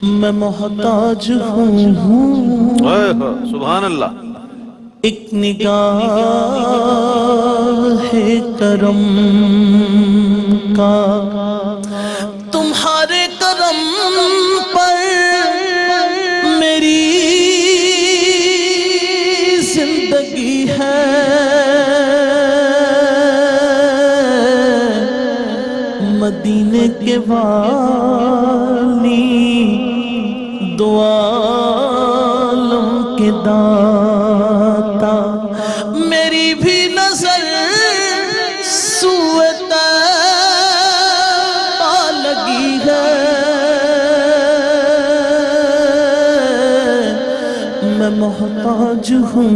میں محتاج ہوں سبحان اللہ۔ ایک نگاہ کرم کا، تمہارے کرم پر میری زندگی ہے، مدینے کے والی دو عالم کے داتا، میری بھی نظر سوئے طیبہ لگی ہے، میں محتاج ہوں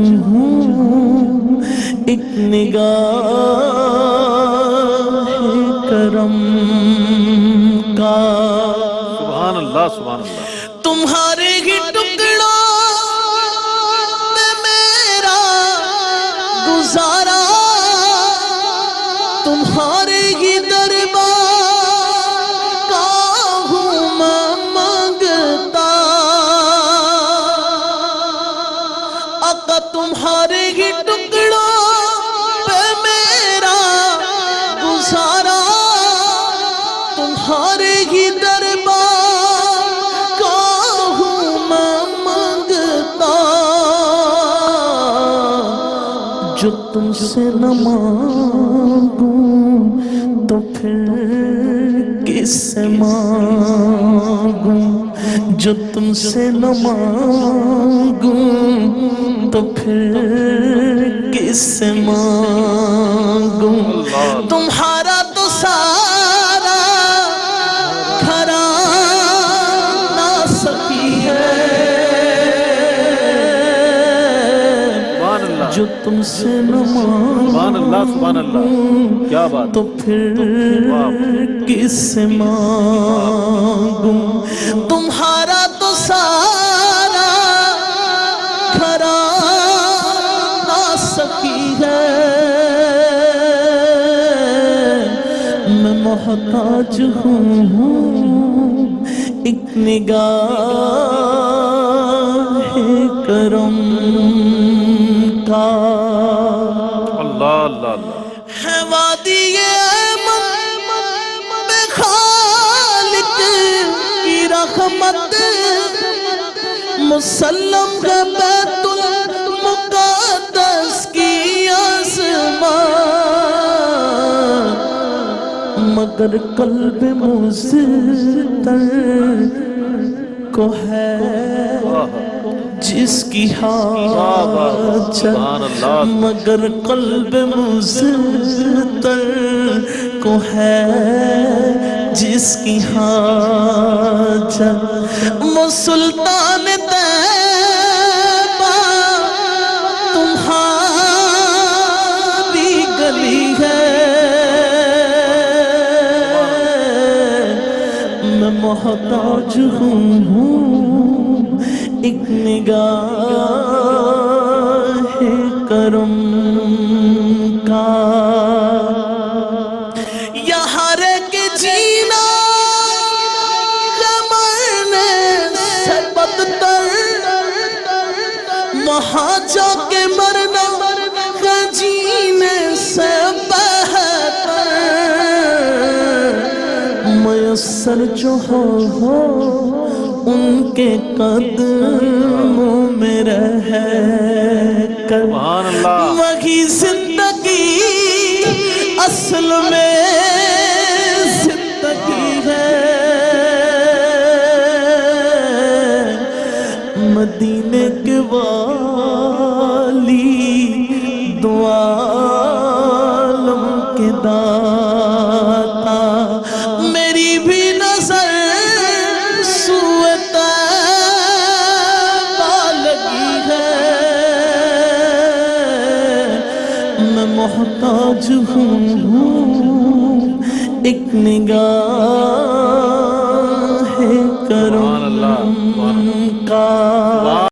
ایک نگاہ کرم کا۔ سبحان اللہ سبحان اللہ۔ تمہارے ہی ٹکڑوں میں میرا گزارا، تمہارے ہی دربار کا ہوں میں مانگتا، آقا تمہارے ہی ٹکڑوں پہ میرا گزارا، تمہارے ہی دربار کا ہوں میں مانگتا، جو تم سے نہ مانگوں تو پھر کس سے مانگوں، جو تم سے نہ مانگوں تو پھر کس سے مانگوں، تمہارا تو سارا گھرانہ سخی ہے، جو تم سے نہ سبحان اللہ سبحان اللہ، کیا بات تو پھر کس سے مانگوں، تمہارا تو سارا گھرانہ سخی ہے، میں محتاج ہوں ایک نگاہ کرم کا۔ اللہ اللہ اللہ۔ ہے وادی ایمن میں خالق کی رحمت، مسلم ہے بیت المقدس کی عظمت، مگر قلب مزتر کو ہے جس کی حاجت، مگر قلب مزتر کو ہے جس کی حاجت، وہ سلطان طیبہ تمہاری گلی ہے، میں محتاج ہوں ایک نگاہ کرم کا، یہاں رہ کے جینا ہے مرنے سے بدتر، وہاں جا کے مرنا ہے جینے سے بہتر، میسر جو ہو ان کے قدموں میں رہ کر، وہی زندگی اصل میں زندگی ہے، مدینے کے والی دو عالم کے داتا، میری بھی نظر سوئے طیبہ لگی ہے، میں محتاج ہوں ایک نگاہ کرم کا۔